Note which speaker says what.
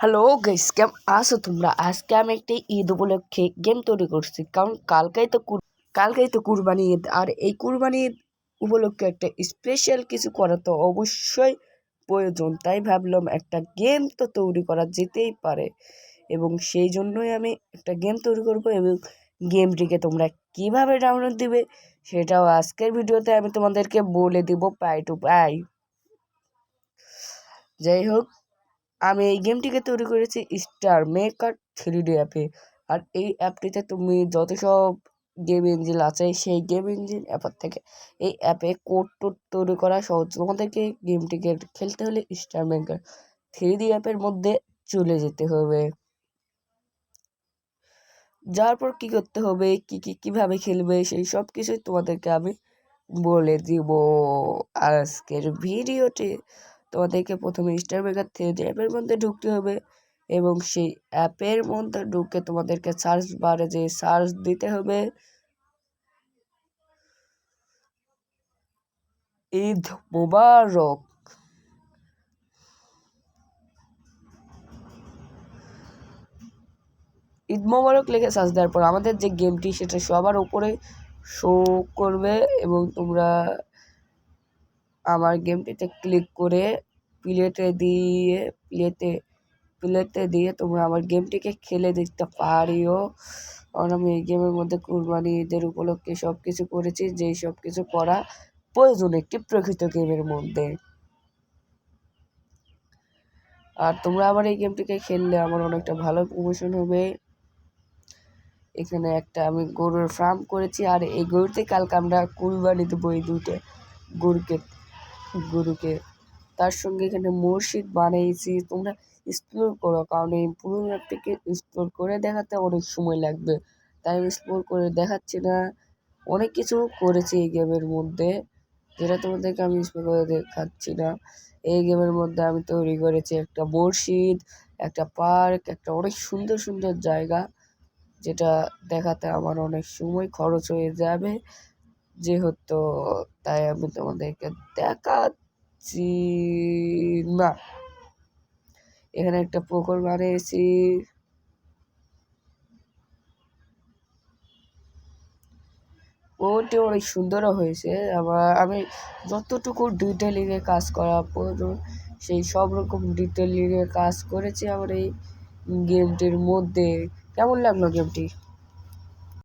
Speaker 1: Hello guys, কেমন আছো তোমরা? আজকে আমি একটি ঈদ উপলক্ষে গেম তৈরি করছি, কারণ কালকেই তো কুরবানি ঈদ। আর এই কুরবানি ঈদ উপলক্ষে একটা স্পেশাল কিছু করা তো অবশ্যই প্রয়োজন। তাই ভাবলাম একটা গেম তো তৈরি করা যেতেই পারে, এবং সেই জন্যই আমি একটা গেম তৈরি করব। এবং গেমটিকে তোমরা কিভাবে ডাউনলোড দিবে সেটাও আজকের ভিডিওতে আমি তোমাদেরকে বলে দিব পাই টু পাই। যাই হোক, আমি এই গেমটিকে তৈরি করেছি স্টার মেকার 3D অ্যাপে। আর এই অ্যাপটিতে তুমি যত সব গেম ইঞ্জিন আছে সেই গেম ইঞ্জিন অ্যাপের থেকে এই অ্যাপে কোড টোড তৈরি করা সহজ। তোমাদেরকে গেমটিকে খেলতে হলে স্টার মেকার 3D অ্যাপের মধ্যে চলে যেতে হবে। যাওয়ার পর কী করতে হবে, কীভাবে খেলবে সেই সব কিছুই তোমাদেরকে আমি বলে দিব আজকের ভিডিওতে। তোমাদেরকে প্রথমে স্টার মেকার 3D অ্যাপের মধ্যে ঢুকতে হবে, এবং সেই অ্যাপের মধ্যে ঢুকে তোমাদেরকে সার্চ বারে যে সার্চ দিতে হবে ঈদ মোবারক। ঈদ মোবারক লিখে সার্চ দেওয়ার পর আমাদের যে গেমটি সেটা সবার উপরে শো করবে, এবং তোমরা আমার গেমটিতে ক্লিক করে প্লেতে দিয়ে তোমরা আমার গেমটিকে খেলে দেখতে পারিও। কারণ আমি এই গেমের মধ্যে কুরবানি ঈদের উপলক্ষে সব কিছু করেছি, যেই সব কিছু করা প্রয়োজন একটি প্রকৃত গেমের মধ্যে। আর তোমরা আবার এই গেমটিকে খেললে আমার অনেকটা ভালো প্রমোশন হবে। এখানে একটা আমি গরুর ফার্ম করেছি, আর এই গরুতে কালকে আমরা কুরবানি দেবো এই দুইটা গরুকে। তার সঙ্গে এখানে মসজিদ বানিয়েছি। তোমরা এক্সপ্লোর করো, কারণ এই পুরো ম্যাপটিকে এক্সপ্লোর করে দেখাতে অনেক সময় লাগবে, তাই আমি এক্সপ্লোর করে দেখাচ্ছি না। অনেক কিছু করেছি এই গেমের মধ্যে, যেটা তোমাদেরকে আমি এক্সপ্লোর করে দেখাচ্ছি না। এই গেমের মধ্যে আমি তৈরি করেছি একটা মসজিদ, একটা পার্ক, একটা অনেক সুন্দর সুন্দর জায়গা, যেটা দেখাতে আমার অনেক সময় খরচ হয়ে যাবে যেহেতু। তাই আমি তোমাদেরকে দেখাচ্ছি না। এখানে একটা পুকুর বানিয়েছি, ওটি অনেক সুন্দরও হয়েছে। আবার আমি যতটুকু ডিটেলিংয়ে কাজ করা প্রয়োজন সেই সব রকম ডিটেলিংয়ে কাজ করেছি আমার এই গেমটির মধ্যে। কেমন লাগলো গেমটি?